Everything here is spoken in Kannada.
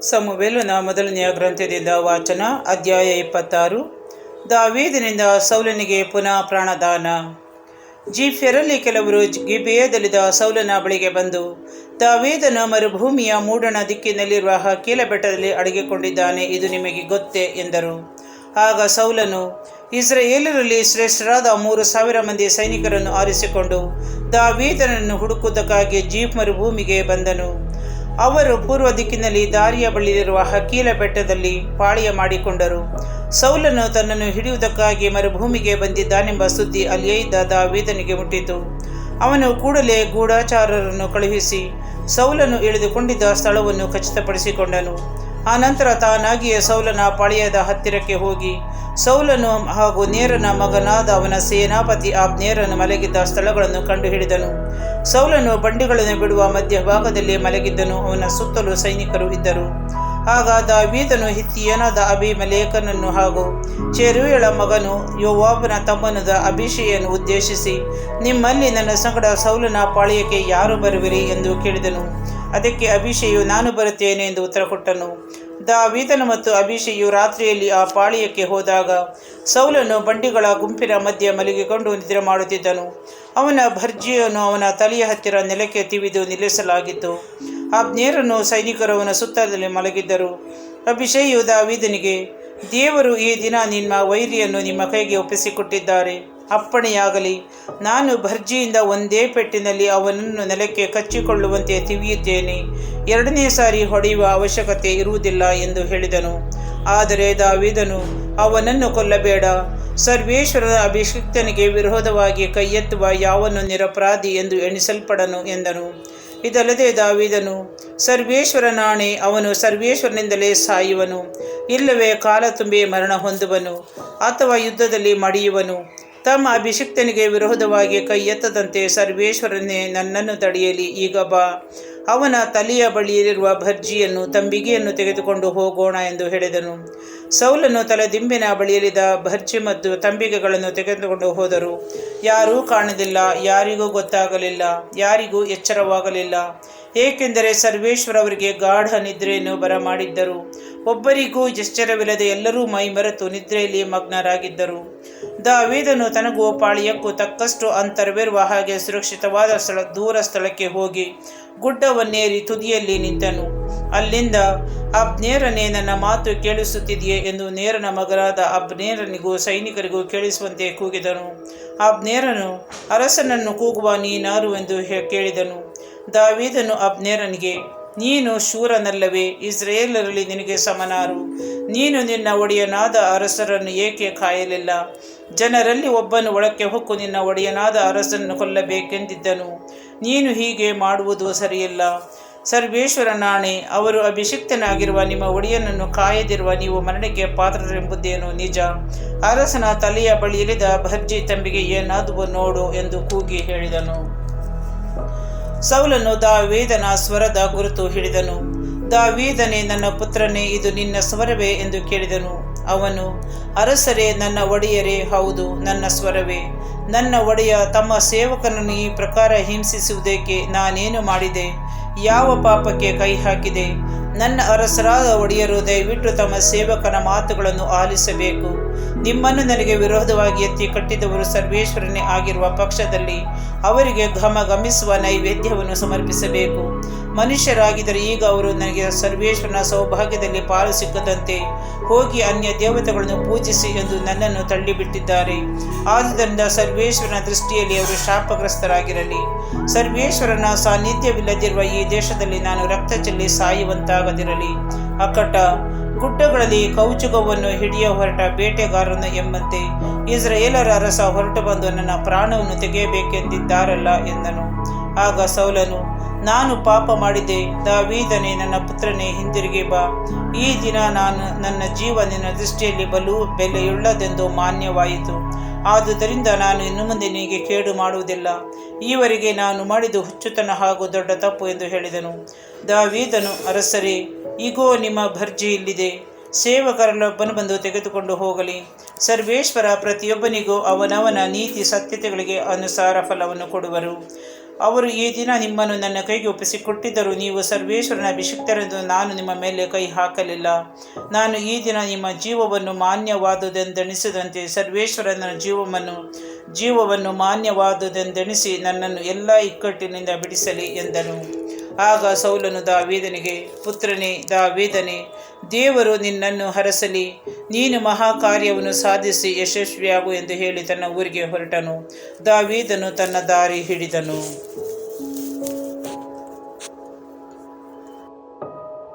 ಸಮುವೇಲನ ಮೊದಲನೆಯ ಗ್ರಂಥದಿಂದ ವಾಚನ. ಅಧ್ಯಾಯ 26. ದಾವೀದನಿಂದ ಸೌಲನಿಗೆ ಪುನಃ ಪ್ರಾಣದಾನ. ಜೀಫ್ಯರಲ್ಲಿ ಕೆಲವರು ಗಿಬೆಯದಲ್ಲಿದ್ದ ಸೌಲನ ಬಳಿಗೆ ಬಂದು, ದಾವೀದನು ಮರುಭೂಮಿಯ ಮೂಡಣ ದಿಕ್ಕಿನಲ್ಲಿರುವ ಹಕೀಲ ಬೆಟ್ಟದಲ್ಲಿ ಅಡಗಿಕೊಂಡಿದ್ದಾನೆ, ಇದು ನಿಮಗೆ ಗೊತ್ತೇ ಎಂದರು. ಆಗ ಸೌಲನು ಇಸ್ರಾಯೇಲರಲ್ಲಿ ಶ್ರೇಷ್ಠರಾದ 3,000 ಮಂದಿ ಸೈನಿಕರನ್ನು ಆರಿಸಿಕೊಂಡು ದಾವೀದನನ್ನು ಹುಡುಕುವುದಕ್ಕಾಗಿ ಜೀಫ್ ಮರುಭೂಮಿಗೆ ಬಂದನು. ಅವರು ಪೂರ್ವ ದಿಕ್ಕಿನಲ್ಲಿ ದಾರಿಯ ಬಳಿಯಿರುವ ಹಕೀಲ ಬೆಟ್ಟದಲ್ಲಿ ಪಾಳೆಯ ಮಾಡಿಕೊಂಡರು. ಸೌಲನು ತನ್ನನ್ನು ಹಿಡಿಯುವುದಕ್ಕಾಗಿ ಮರುಭೂಮಿಗೆ ಬಂದಿದ್ದಾನೆಂಬ ಸುದ್ದಿ ಅಲ್ಲಿಯೇ ಇದ್ದ ದಾವೀದನಿಗೆ ಮುಟ್ಟಿತು. ಅವನು ಕೂಡಲೇ ಗೂಢಚಾರರನ್ನು ಕಳುಹಿಸಿ ಸೌಲನು ಇಳಿದುಕೊಂಡಿದ್ದ ಸ್ಥಳವನ್ನು ಖಚಿತಪಡಿಸಿಕೊಂಡನು. ಆನಂತರ ತಾನಾಗಿಯೇ ಸೌಲನ ಪಾಳೆಯದ ಹತ್ತಿರಕ್ಕೆ ಹೋಗಿ ಸೌಲನು ಹಾಗೂ ನೇರನ ಮಗನಾದ ಅವನ ಸೇನಾಪತಿ ಅಬ್ನೇರನು ಮಲಗಿದ್ದ ಸ್ಥಳಗಳನ್ನು ಕಂಡುಹಿಡಿದನು. ಸೌಲನು ಬಂಡಿಗಳನ್ನು ಬಿಡುವ ಮಧ್ಯಭಾಗದಲ್ಲಿ ಮಲಗಿದ್ದನು. ಅವನ ಸುತ್ತಲೂ ಸೈನಿಕರು ಇದ್ದರು. ಆಗ ದಾವೀದನು ಹಿತ್ತಿಯನಾದ ಅಬೀಮೆಲೆಕನನ್ನು ಹಾಗೂ ಚೆರೂಯಳ ಮಗನು ಯೋವಾಬನ ತಮ್ಮನಾದ ಅಬೀಷೈಯನ್ನು ಉದ್ದೇಶಿಸಿ, ನಿಮ್ಮಲ್ಲಿ ನನ್ನ ಸಂಗಡ ಸೌಲನ ಪಾಳೆಯಕ್ಕೆ ಯಾರು ಬರುವಿರಿ ಎಂದು ಕೇಳಿದನು. ಅದಕ್ಕೆ ಅಬೀಷೈಯು, ನಾನು ಬರುತ್ತೇನೆ ಎಂದು ಉತ್ತರ ಕೊಟ್ಟನು. ದಾವೀದನು ಮತ್ತು ಅಬೀಷೈಯು ರಾತ್ರಿಯಲ್ಲಿ ಆ ಪಾಳೆಯಕ್ಕೆ ಹೋದಾಗ ಸೌಲನು ಬಂಡಿಗಳ ಗುಂಪಿನ ಮಧ್ಯೆ ಮಲಗಿಕೊಂಡು ನಿದ್ರೆ ಮಾಡುತ್ತಿದ್ದನು. ಅವನ ಭರ್ಜಿಯನ್ನು ಅವನ ತಲೆಯ ಹತ್ತಿರ ನೆಲಕ್ಕೆ ತಿವಿದು ನಿಲ್ಲಿಸಲಾಗಿತ್ತು. ಅಬ್ನೇರನು ಸೈನಿಕರು ಅವನ ಸುತ್ತದಲ್ಲಿ ಮಲಗಿದ್ದರು. ಅಬೀಷೈಯು ದಾವೀದನಿಗೆ, ದೇವರು ಈ ದಿನ ನಿಮ್ಮ ವೈರಿಯನ್ನು ನಿಮ್ಮ ಕೈಗೆ ಒಪ್ಪಿಸಿಕೊಟ್ಟಿದ್ದಾರೆ. ಅಪ್ಪಣೆಯಾಗಲಿ, ನಾನು ಭರ್ಜಿಯಿಂದ ಒಂದೇ ಪೆಟ್ಟಿನಲ್ಲಿ ಅವನನ್ನು ನೆಲಕ್ಕೆ ಕಚ್ಚಿಕೊಳ್ಳುವಂತೆ ತಿವಿಯುತ್ತೇನೆ. 2ನೇ ಸಾರಿ ಹೊಡೆಯುವ ಅವಶ್ಯಕತೆ ಇರುವುದಿಲ್ಲ ಎಂದು ಹೇಳಿದನು. ಆದರೆ ದಾವೀದನು, ಅವನನ್ನು ಕೊಲ್ಲಬೇಡ, ಸರ್ವೇಶ್ವರನ ಅಭಿಷಿಕ್ತನಿಗೆ ವಿರೋಧವಾಗಿ ಕೈ ಎತ್ತುವ ಯಾವನು ನಿರಪರಾಧಿ ಎಂದು ಎಣಿಸಲ್ಪಡನು ಎಂದನು. ಇದಲ್ಲದೆ ದಾವೀದನು, ಸರ್ವೇಶ್ವರನಾಣೆ, ಅವನು ಸರ್ವೇಶ್ವರನಿಂದಲೇ ಸಾಯುವನು, ಇಲ್ಲವೇ ಕಾಲ ತುಂಬಿ ಮರಣ ಹೊಂದುವನು ಅಥವಾ ಯುದ್ಧದಲ್ಲಿ ಮಡಿಯುವನು. ತಮ್ಮ ಅಭಿಷಿಕ್ತನಿಗೆ ವಿರೋಧವಾಗಿ ಕೈ ಎತ್ತದಂತೆ ಸರ್ವೇಶ್ವರನೇ ನನ್ನನ್ನು ತಡೆಯಲಿ. ಈಗ ಬಾ, ಅವನ ತಲೆಯ ಬಳಿಯಲ್ಲಿರುವ ಭರ್ಜಿಯನ್ನು ತಂಬಿಗೆಯನ್ನು ತೆಗೆದುಕೊಂಡು ಹೋಗೋಣ ಎಂದು ಹೇಳಿದನು. ಸೌಲನು ತಲೆದಿಂಬಿನ ಬಳಿಯಲ್ಲಿದ್ದ ಭರ್ಜಿ ಮತ್ತು ತಂಬಿಗೆಗಳನ್ನು ತೆಗೆದುಕೊಂಡು ಹೋದರು. ಯಾರೂ ಕಾಣಲಿಲ್ಲ, ಯಾರಿಗೂ ಗೊತ್ತಾಗಲಿಲ್ಲ, ಯಾರಿಗೂ ಎಚ್ಚರವಾಗಲಿಲ್ಲ, ಏಕೆಂದರೆ ಸರ್ವೇಶ್ವರ ಅವರಿಗೆ ಗಾಢ ನಿದ್ರೆಯನ್ನು ಬರಮಾಡಿದ್ದರು. ಒಬ್ಬರಿಗೂ ಎಚ್ಚರವಿಲ್ಲದೆ ಎಲ್ಲರೂ ಮೈಮರೆತು ನಿದ್ರೆಯಲ್ಲಿ ಮಗ್ನರಾಗಿದ್ದರು. ದಾವೀದನು ತನಗೂ ಪಾಳೆಯಕ್ಕೂ ತಕ್ಕಷ್ಟು ಅಂತರವಿರುವ ಹಾಗೆ ಸುರಕ್ಷಿತವಾದ ದೂರ ಸ್ಥಳಕ್ಕೆ ಹೋಗಿ ಗುಡ್ಡವನ್ನೇರಿ ತುದಿಯಲ್ಲಿ ನಿಂತನು. ಅಲ್ಲಿಂದ, ಅಬ್ನೇರನೇ, ನನ್ನ ಮಾತು ಕೇಳಿಸುತ್ತಿದೆಯೇ ಎಂದು ನೇರನ ಮಗನಾದ ಅಬ್ನೇರನಿಗೂ ಸೈನಿಕರಿಗೂ ಕೇಳಿಸುವಂತೆ ಕೂಗಿದನು. ಅಬ್ನೇರನು, ಅರಸನನ್ನು ಕೂಗುವ ನೀನಾರು ಎಂದು ಕೇಳಿದನು. ದಾವೀದನು ಅಬ್ನೇರನಿಗೆ, ನೀನು ಶೂರನಲ್ಲವೇ? ಇಸ್ರಾಯೇಲರಲ್ಲಿ ನಿನಗೆ ಸಮನಾರು. ನೀನು ನಿನ್ನ ಒಡೆಯನಾದ ಅರಸರನ್ನು ಏಕೆ ಕಾಯಲಿಲ್ಲ? ಜನರಲ್ಲಿ ಒಬ್ಬನು ಒಳಕ್ಕೆ ಹೊಕ್ಕು ನಿನ್ನ ಒಡೆಯನಾದ ಅರಸನನ್ನು ಕೊಲ್ಲಬೇಕೆಂದಿದ್ದನು. ನೀನು ಹೀಗೆ ಮಾಡುವುದು ಸರಿಯಲ್ಲ. ಸರ್ವೇಶ್ವರನಾಣೆ, ಅವರು ಅಭಿಷಿಕ್ತನಾಗಿರುವ ನಿಮ್ಮ ಒಡೆಯನನ್ನು ಕಾಯದಿರುವ ನೀವು ಮರಣಕ್ಕೆ ಪಾತ್ರರೆಂಬುದೇನು ನಿಜ. ಅರಸನ ತಲೆಯ ಬಳಿಯಲ್ಲಿದ್ದ ಭರ್ಜಿ ತಂಬಿಗೆ ಏನಾದುವು ನೋಡು ಎಂದು ಕೂಗಿ ಹೇಳಿದನು. ಸೌಲನು ದಾವೀದನ ಸ್ವರದ ಗುರುತು ಹಿಡಿದನು. ದಾವೀದನೇ, ನನ್ನ ಪುತ್ರನೇ, ಇದು ನಿನ್ನ ಸ್ವರವೇ ಎಂದು ಕೇಳಿದನು. ಅವನು, ಅರಸರೇ, ನನ್ನ ಒಡೆಯರೇ, ಹೌದು, ನನ್ನ ಸ್ವರವೇ. ನನ್ನ ಒಡೆಯ ತಮ್ಮ ಸೇವಕನನ್ನು ಈ ಪ್ರಕಾರ ಹಿಂಸಿಸುವುದಕ್ಕೆ ನಾನೇನು ಮಾಡಿದೆ? ಯಾವ ಪಾಪಕ್ಕೆ ಕೈ ಹಾಕಿದೆ? ನನ್ನ ಅರಸರಾದ ಒಡೆಯರು ದಯವಿಟ್ಟು ತಮ್ಮ ಸೇವಕನ ಮಾತುಗಳನ್ನು ಆಲಿಸಬೇಕು. ನಿಮ್ಮನ್ನು ನನಗೆ ವಿರೋಧವಾಗಿ ಎತ್ತಿ ಕಟ್ಟಿದವರು ಸರ್ವೇಶ್ವರನೇ ಆಗಿರುವ ಪಕ್ಷದಲ್ಲಿ ಅವರಿಗೆ ಘಮಿಸುವ ನೈವೇದ್ಯವನ್ನು ಸಮರ್ಪಿಸಬೇಕು. ಮನುಷ್ಯರಾಗಿದ್ದರೆ ಈಗ ಅವರು ನನಗೆ ಸರ್ವೇಶ್ವರನ ಸೌಭಾಗ್ಯದಲ್ಲಿ ಪಾಲು ಸಿಕ್ಕದಂತೆ ಹೋಗಿ ಅನ್ಯ ದೇವತೆಗಳನ್ನು ಪೂಜಿಸಿ ಎಂದು ನನ್ನನ್ನು ತಳ್ಳಿಬಿಟ್ಟಿದ್ದಾರೆ. ಆದುದರಿಂದ ಸರ್ವೇಶ್ವರನ ದೃಷ್ಟಿಯಲ್ಲಿ ಅವರು ಶಾಪಗ್ರಸ್ತರಾಗಿರಲಿ. ಸರ್ವೇಶ್ವರನ ಸಾನ್ನಿಧ್ಯವಿಲ್ಲದಿರುವ ಈ ದೇಶದಲ್ಲಿ ನಾನು ರಕ್ತ ಚೆಲ್ಲಿ ಸಾಯುವಂತಾಗದಿರಲಿ. ಅಕ್ಕಟ ಗುಡ್ಡಗಳಲ್ಲಿ ಕೌಚುಕವನ್ನು ಹಿಡಿಯ ಹೊರಟ ಬೇಟೆಗಾರನು ಎಂಬಂತೆ ಇಸ್ರಾಯೇಲರ ಅರಸ ಹೊರಟು ಬಂದು ನನ್ನ ಪ್ರಾಣವನ್ನು ತೆಗೆಯಬೇಕೆಂದಿದ್ದಾರಲ್ಲ ಎಂದನು. ಆಗ ಸೌಲನು, ನಾನು ಪಾಪ ಮಾಡಿದೆ. ದಾವೀದನೇ, ನನ್ನ ಪುತ್ರನೇ, ಹಿಂದಿರುಗಿ ಬಾ. ಈ ದಿನ ನನ್ನ ಜೀವ ನಿನ್ನ ದೃಷ್ಟಿಯಲ್ಲಿ ಬಲು ಬೆಲೆಯುಳ್ಳದೆಂದು ಮಾನ್ಯವಾಯಿತು. ಆದುದರಿಂದ ನಾನು ಇನ್ನು ಮುಂದೆ ನಿನಗೆ ಕೇಡು ಮಾಡುವುದಿಲ್ಲ. ಈವರೆಗೆ ನಾನು ಮಾಡಿದ್ದು ಹುಚ್ಚುತನ ಹಾಗೂ ದೊಡ್ಡ ತಪ್ಪು ಎಂದು ಹೇಳಿದನು. ದಾವೀದನು, ಅರಸರೇ, ಈಗೋ ನಿಮ್ಮ ಭರ್ಜಿ ಇಲ್ಲಿದೆ. ಸೇವಕರಲ್ಲೊಬ್ಬನು ಬಂದು ತೆಗೆದುಕೊಂಡು ಹೋಗಲಿ. ಸರ್ವೇಶ್ವರ ಪ್ರತಿಯೊಬ್ಬನಿಗೂ ಅವನವನ ನೀತಿ ಸತ್ಯತೆಗಳಿಗೆ ಅನುಸಾರ ಫಲವನ್ನು ಕೊಡುವರು. ಅವರು ಈ ದಿನ ನಿಮ್ಮನ್ನು ನನ್ನ ಕೈಗೆ ಒಪ್ಪಿಸಿಕೊಟ್ಟಿದ್ದರು. ನೀವು ಸರ್ವೇಶ್ವರನ ಅಭಿಷಿಕ್ತರೆಂದು ನಾನು ನಿಮ್ಮ ಮೇಲೆ ಕೈ ಹಾಕಲಿಲ್ಲ. ನಾನು ಈ ದಿನ ನಿಮ್ಮ ಜೀವವನ್ನು ಮಾನ್ಯವಾದುದೆಂದೆಣಿಸಿದಂತೆ ಸರ್ವೇಶ್ವರನ ಜೀವವನ್ನು ಮಾನ್ಯವಾದುದೆಂದೆಣಿಸಿ ನನ್ನನ್ನು ಎಲ್ಲ ಇಕ್ಕಟ್ಟಿನಿಂದ ಬಿಡಿಸಲಿ ಎಂದನು. ಆಗ ಸೌಲನು ದಾವೀದನಿಗೆ, ಪುತ್ರನೇ ದಾವೀದನೇ, ದೇವರು ನಿನ್ನನ್ನು ಹರಸಲಿ, ನೀನು ಮಹಾಕಾರ್ಯವನ್ನು ಸಾಧಿಸಿ ಯಶಸ್ವಿಯಾಗು ಎಂದು ಹೇಳಿ ತನ್ನ ಊರಿಗೆ ಹೊರಟನು. ದಾವೀದನು ತನ್ನ ದಾರಿ ಹಿಡಿದನು.